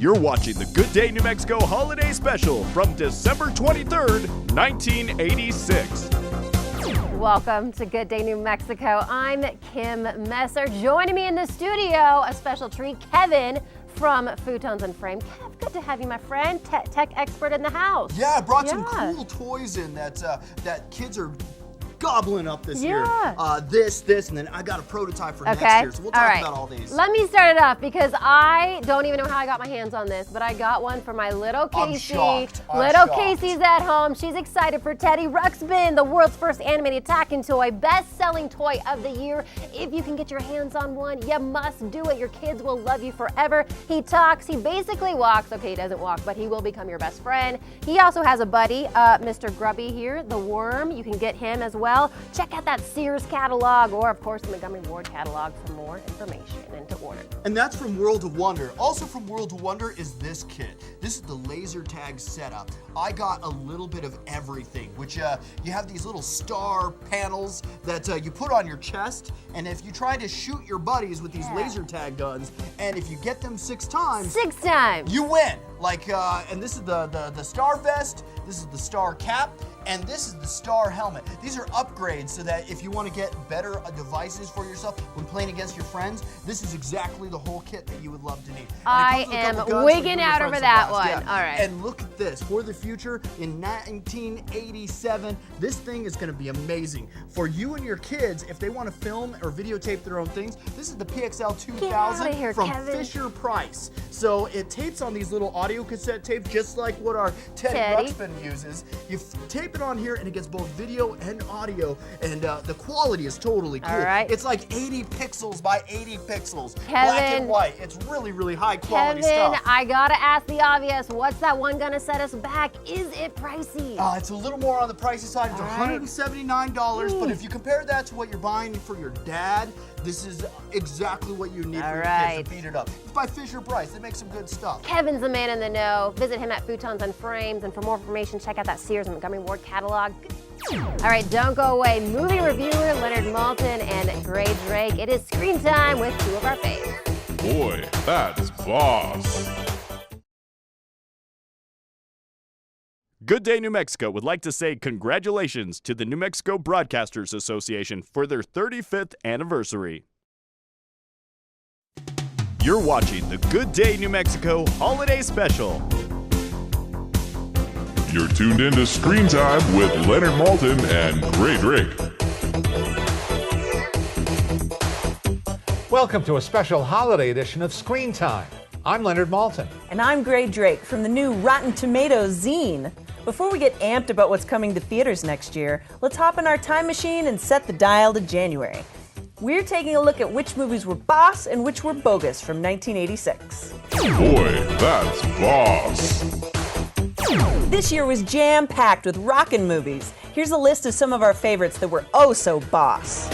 You're watching the Good Day New Mexico Holiday Special from December 23rd, 1986. Welcome to Good Day New Mexico. I'm Kim Messer. Joining me in the studio, a special treat, Kevin from Futons and Frame. Kev, good to have you, my friend. Tech expert in the house. Yeah, I brought some cool toys in that kids are gobbling up this year. This, and then I got a prototype for next year. So we'll talk about all these. Let me start it off because I don't even know how I got my hands on this, but I got one for my little Casey. I'm shocked. Casey's at home. She's excited for Teddy Ruxpin, the world's first animated talking toy, best-selling toy of the year. If you can get your hands on one, you must do it. Your kids will love you forever. He talks. He basically walks. Okay, he doesn't walk, but he will become your best friend. He also has a buddy, Mr. Grubby here, the worm. You can get him as well. Check out that Sears catalog or, of course, the Montgomery Ward catalog for more information and to order. And that's from World of Wonder. Also from World of Wonder is this kit. This is the laser tag setup. I got a little bit of everything, which you have these little star panels that you put on your chest, and if you try to shoot your buddies with these laser tag guns, and if you get them 6 times, you win. Like, and this is the star vest, this is the star cap, and this is the star helmet. These are upgrades so that if you want to get better devices for yourself when playing against your friends, this is exactly the whole kit that you would love to need. I am wigging out over that one. Yeah. All right. And look at this. For the future, in 1987, this thing is going to be amazing. For you and your kids, if they want to film or videotape their own things, this is the PXL 2000 from Fisher Price. So it tapes on these little audio cassette tapes, just like what our Teddy Ruxpin uses. You tape it on here, and it gets both video and audio, and the quality is totally cool. All right. It's like 80 pixels by 80 pixels, Kevin, black and white. It's really, really high quality stuff. Kevin, I gotta ask the obvious. What's that one gonna set us back? Is it pricey? It's a little more on the pricey side. It's $179, but if you compare that to what you're buying for your dad, this is exactly what you need for your kids to beat it up. It's by Fisher Price. They make some good stuff. Kevin's a man in the know. Visit him at Futons and Frames, and for more information, check out that Sears and Montgomery Ward catalog. All right, don't go away. Movie reviewer Leonard Maltin and Grae Drake. It is screen time with 2 of our faves. Boy, that's boss. Good Day New Mexico would like to say congratulations to the New Mexico Broadcasters Association for their 35th anniversary. You're watching the Good Day New Mexico Holiday Special. You're tuned in to Screen Time with Leonard Maltin and Grae Drake. Welcome to a special holiday edition of Screen Time. I'm Leonard Maltin. And I'm Grae Drake from the new Rotten Tomatoes zine. Before we get amped about what's coming to theaters next year, let's hop in our time machine and set the dial to January. We're taking a look at which movies were boss and which were bogus from 1986. Boy, that's boss. This year was jam-packed with rockin' movies. Here's a list of some of our favorites that were oh so boss.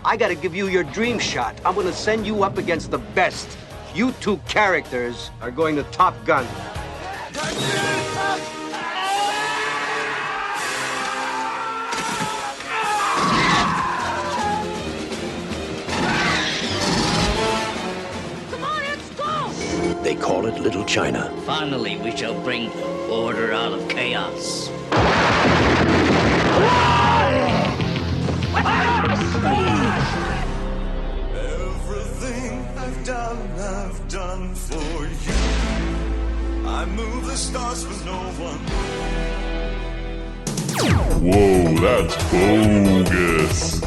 I gotta give you your dream shot. I'm gonna send you up against the best. You 2 characters are going to Top Gun. They call it Little China. Finally, we shall bring order out of chaos. Everything I've done for you. I move the stars for no one. Whoa, that's bogus.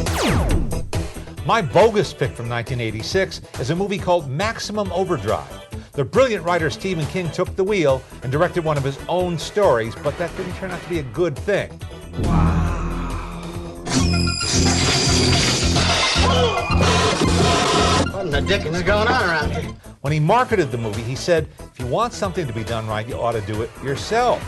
My bogus pick from 1986 is a movie called Maximum Overdrive. The brilliant writer Stephen King took the wheel and directed one of his own stories, but that didn't turn out to be a good thing. What in the dickens is going on around here? When he marketed the movie, he said, if you want something to be done right, you ought to do it yourself.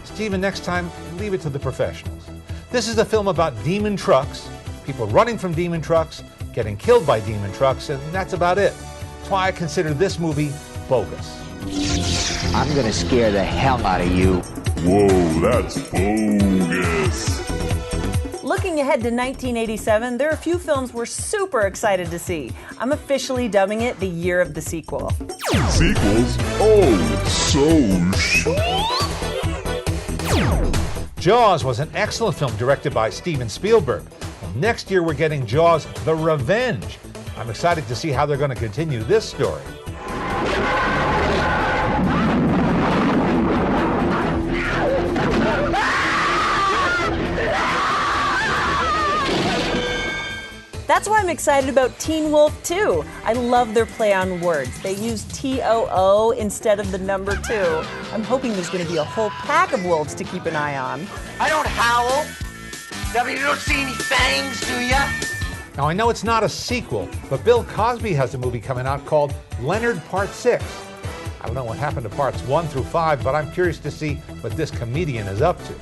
Stephen, next time, leave it to the professionals. This is a film about demon trucks, people running from demon trucks, getting killed by demon trucks, and that's about it. That's why I consider this movie bogus. I'm gonna scare the hell out of you. Whoa, that's bogus. Look Looking ahead to 1987, there are a few films we're super excited to see. I'm officially dubbing it the year of the sequel. Sequels? Oh, so Jaws was an excellent film directed by Steven Spielberg. And next year we're getting Jaws: The Revenge. I'm excited to see how they're going to continue this story. That's why I'm excited about Teen Wolf 2. I love their play on words. They use T-O-O instead of the number 2. I'm hoping there's going to be a whole pack of wolves to keep an eye on. I don't howl. You don't see any fangs, do ya? Now I know it's not a sequel, but Bill Cosby has a movie coming out called Leonard Part 6. I don't know what happened to parts 1 through 5, but I'm curious to see what this comedian is up to.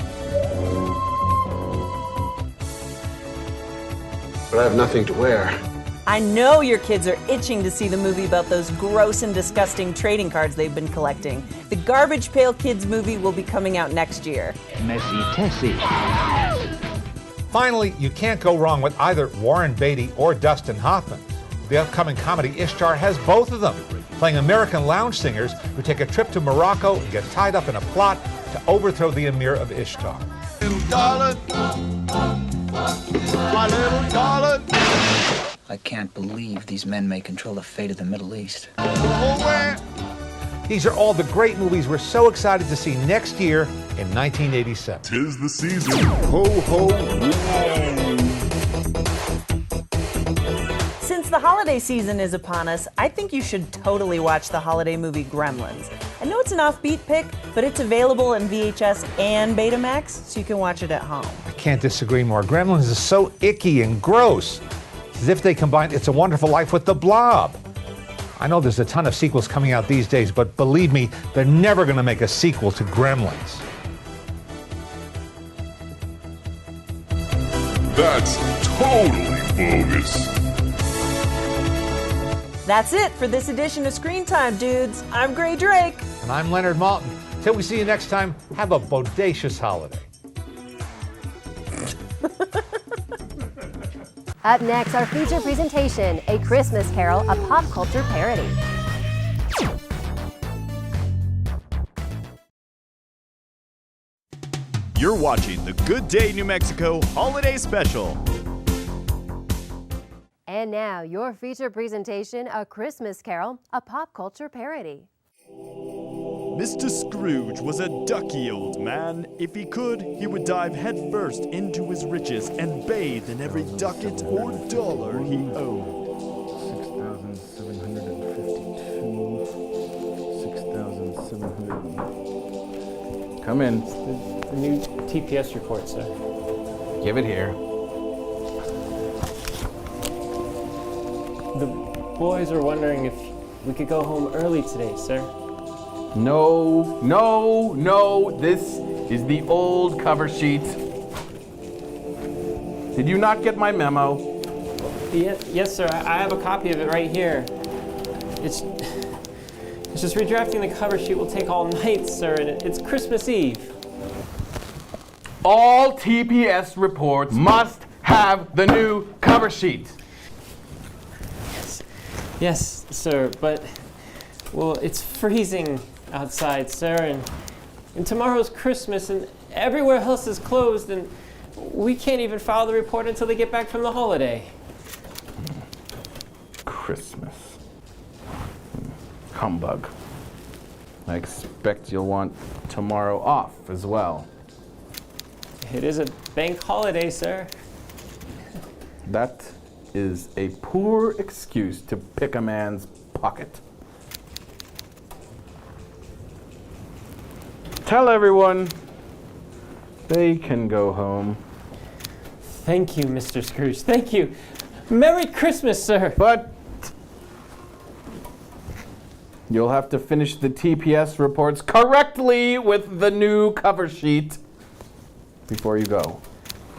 But I have nothing to wear. I know your kids are itching to see the movie about those gross and disgusting trading cards they've been collecting. The Garbage Pail Kids movie will be coming out next year. Messy Tessie. Finally, you can't go wrong with either Warren Beatty or Dustin Hoffman. The upcoming comedy Ishtar has both of them, playing American lounge singers who take a trip to Morocco and get tied up in a plot to overthrow the emir of Ishtar. Little darling, my little darling. I can't believe these men may control the fate of the Middle East. These are all the great movies we're so excited to see next year in 1987. 'tis the season. Ho, ho, ho. Since the holiday season is upon us, I think you should totally watch the holiday movie Gremlins. I know it's an offbeat pick, but it's available in VHS and Betamax, so you can watch it at home. I can't disagree more. Gremlins is so icky and gross. It's as if they combined It's a Wonderful Life with The Blob. I know there's a ton of sequels coming out these days, but believe me, they're never going to make a sequel to Gremlins. That's totally bogus. That's it for this edition of Screen Time, dudes. I'm Grae Drake. And I'm Leonard Maltin. Till we see you next time, have a bodacious holiday. Up next, our feature presentation, A Christmas Carol, a pop culture parody. You're watching the Good Day New Mexico Holiday Special. And now, your feature presentation, A Christmas Carol, a pop culture parody. Mr. Scrooge was a ducky old man. If he could, he would dive headfirst into his riches and bathe in every ducat or dollar he owned. 6,752. Come in. The new TPS report, sir. Give it here. The boys are wondering if we could go home early today, sir. No, no, no. This is the old cover sheet. Did you not get my memo? Yes, sir. I have a copy of it right here. It's just redrafting the cover sheet will take all night, sir, and it's Christmas Eve. All TPS reports must have the new cover sheet. Yes, sir, but, well, it's freezing outside, sir, and tomorrow's Christmas, and everywhere else is closed, and we can't even file the report until they get back from the holiday. Christmas. Humbug. I expect you'll want tomorrow off as well. It is a bank holiday, sir. That is a poor excuse to pick a man's pocket. Tell everyone they can go home. Thank you, Mr. Scrooge. Thank you. Merry Christmas, sir. But you'll have to finish the TPS reports correctly with the new cover sheet before you go.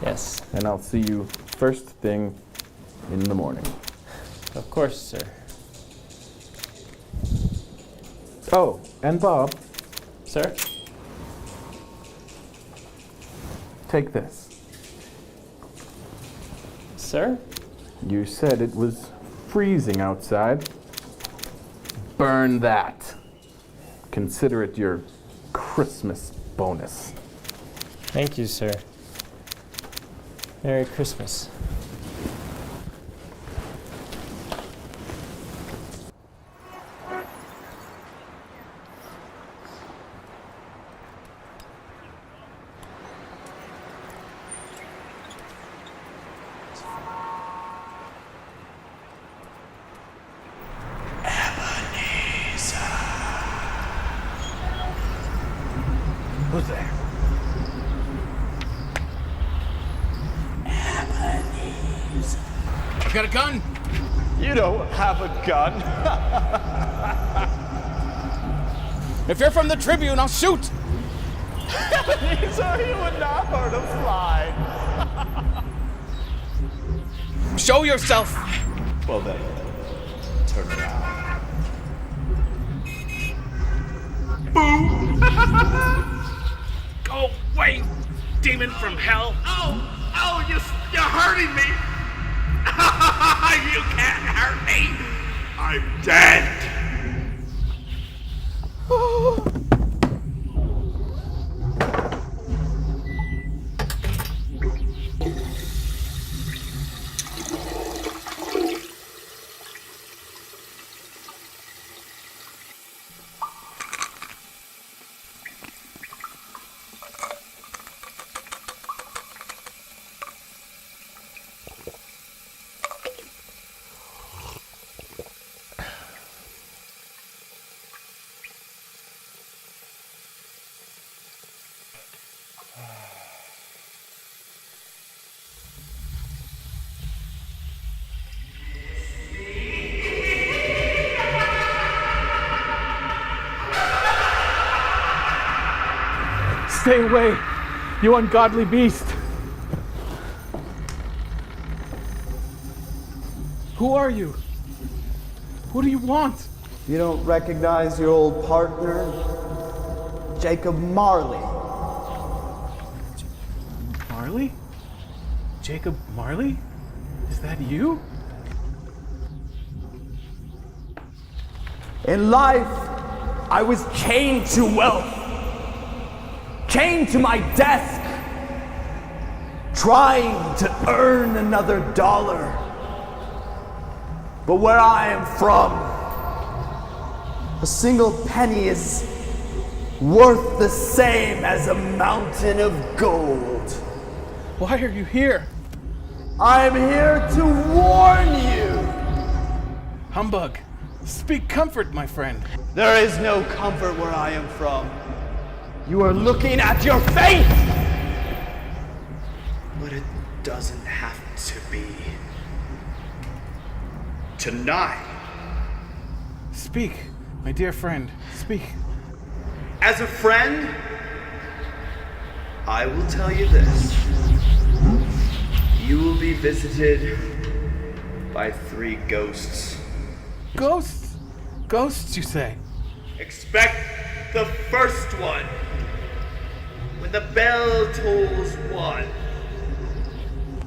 Yes. And I'll see you first thing in the morning. Of course, sir. Oh, and Bob. Sir? Take this. Sir? You said it was freezing outside. Burn that. Consider it your Christmas bonus. Thank you, sir. Merry Christmas. Who's there? You got a gun? You don't have a gun. If you're from the Tribune, I'll shoot. Ebenezer, you would not hurt a fly. Show yourself. Well then, turn around. Boo! Go away, demon from hell. Oh, you're hurting me. You can't hurt me. I'm dead. Stay away, you ungodly beast. Who are you? Who do you want? You don't recognize your old partner, Jacob Marley? Marley? Jacob Marley? Is that you? In life, I was chained to wealth, chained to my desk, trying to earn another dollar. But where I am from, a single penny is worth the same as a mountain of gold. Why are you here? I'm here to warn you. Humbug. Speak comfort, my friend. There is no comfort where I am from. You are looking at your fate! But it doesn't have to be. Tonight. Speak, my dear friend. Speak. As a friend, I will tell you this. You will be visited by 3 ghosts. Ghosts? Ghosts, you say? Expect the first one. When the bell tolls 1.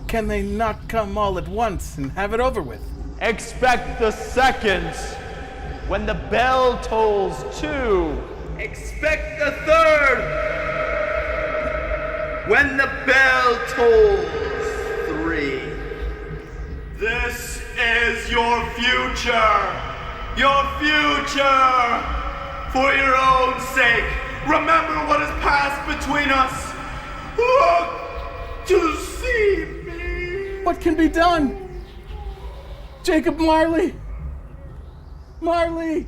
Can they not come all at once and have it over with? Expect the second. When the bell tolls 2. Expect the third. When the bell tolls 3. This is your future. Your future. For your own sake. Remember what has passed between us. Look to see me. What can be done? Jacob Marley! Marley!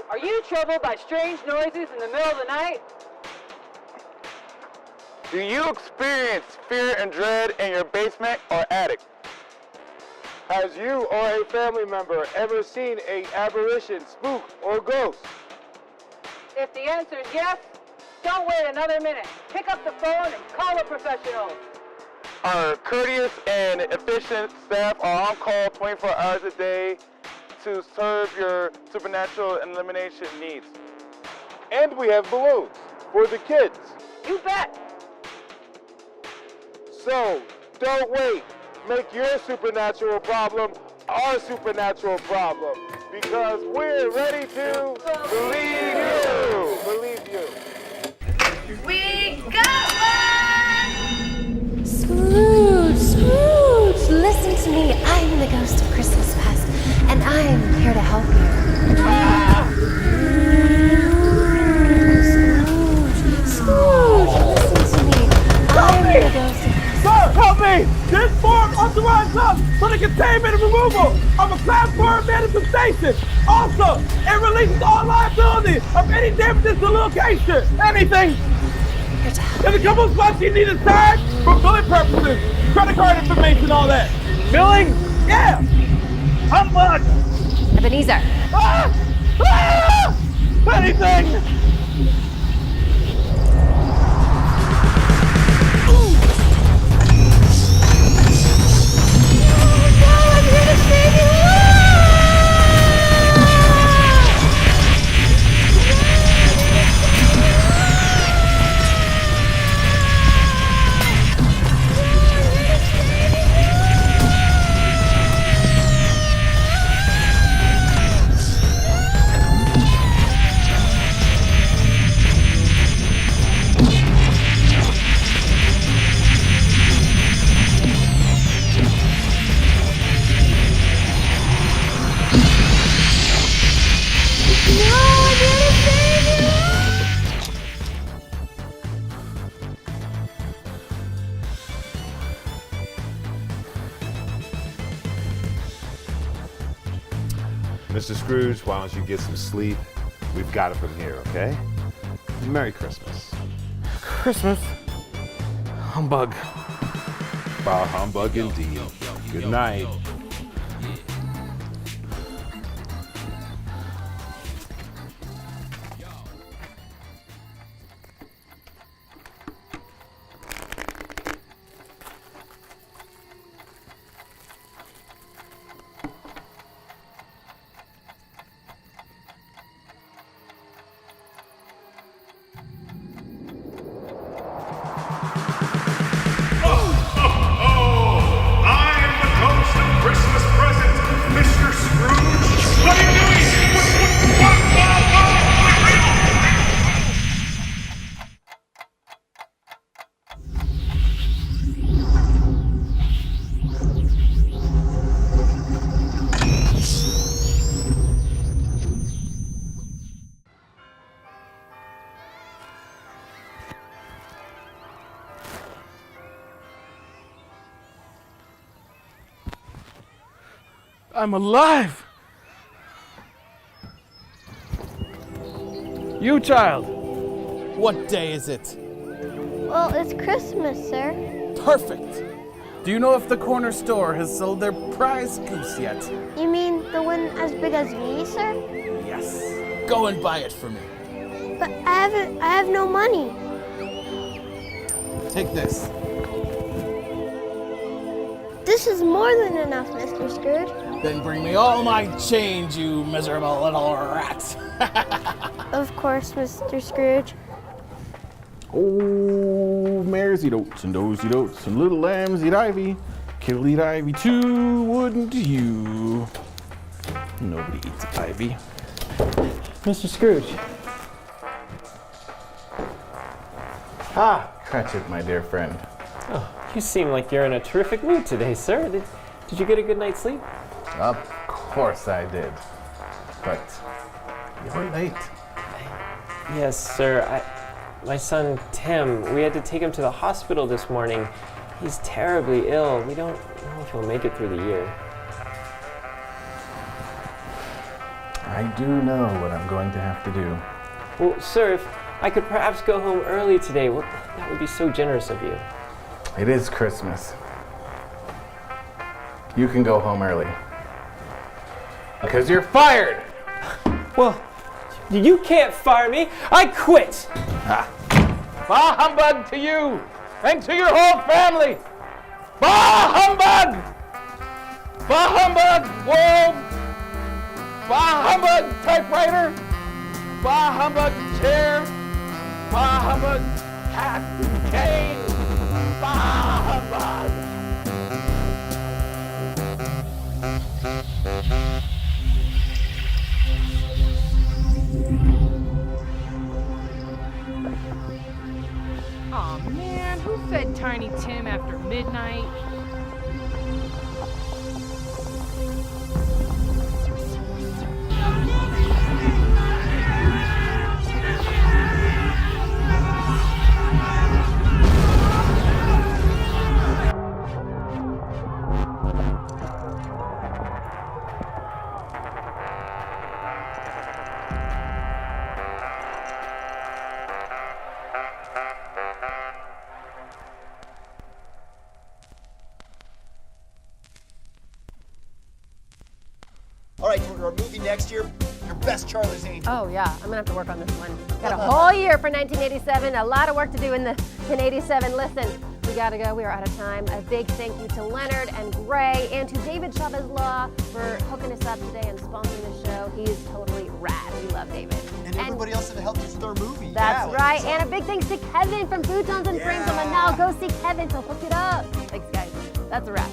Are you troubled by strange noises in the middle of the night? Do you experience fear and dread in your basement or attic? Has you or a family member ever seen an apparition, spook, or ghost? If the answer is yes, don't wait another minute. Pick up the phone and call a professional. Our courteous and efficient staff are on call 24 hours a day to serve your supernatural and elimination needs. And we have balloons for the kids. You bet. So, don't wait. Make your supernatural problem our supernatural problem. Because we're ready to believe you. Believe you. We got one! Scrooge, listen to me. I'm the ghost of Christmas past, and I'm here to help you. Scrooge, listen to me. I'm the ghost of Sir, help me! This form authorized us for the containment and removal of a Class 4 manifestation. Also, it releases all liability of any damages to the location. Anything. There's a couple of spots you need to sign for billing purposes. Credit card information, all that. Billing? Yeah. Humbug. Ebenezer. Anything. Mr. Scrooge, why don't you get some sleep? We've got it from here, okay? Merry Christmas. Christmas? Humbug. Bah humbug indeed. Good night. I'm alive! You, child, what day is it? Well, it's Christmas, sir. Perfect! Do you know if the corner store has sold their prize goose yet? You mean the one as big as me, sir? Yes. Go and buy it for me. But I have no money. Take this. This is more than enough, Mr. Scrooge. Then bring me all my change, you miserable little rat. Of course, Mr. Scrooge. Oh, mares eat oats and does eat oats and little lambs eat ivy. Kittle eat ivy too, wouldn't you? Nobody eats ivy. Mr. Scrooge. Ah, Cratchit, my dear friend. Oh, you seem like you're in a terrific mood today, sir. Did you get a good night's sleep? Of course I did. But you're late. Yes, sir. My son, Tim, we had to take him to the hospital this morning. He's terribly ill. We don't know if he'll make it through the year. I do know what I'm going to have to do. Well, sir, if I could perhaps go home early today, well, that would be so generous of you. It is Christmas. You can go home early. Because you're fired! Well, you can't fire me. I quit! Ah. Bah humbug to you and to your whole family! Bah humbug! Bah humbug! Whoa! Bah humbug typewriter, bah humbug chair, bah humbug hat and cane, bah humbug. Aw man, who fed Tiny Tim after midnight? All right, for our movie next year, your best Charlie's Angel. Oh yeah, I'm gonna have to work on this one. Got a whole year for 1987. A lot of work to do in 87. Listen, we gotta go. We are out of time. A big thank you to Leonard and Gray and to David Chavez Law for hooking us up today and sponsoring the show. He's totally rad. We love David. And everybody else that helped us with our movie. That's yeah, right. And a big thanks to Kevin from Futons and Frames on the Now. Go see Kevin. He'll hook it up. Thanks, guys. That's a wrap.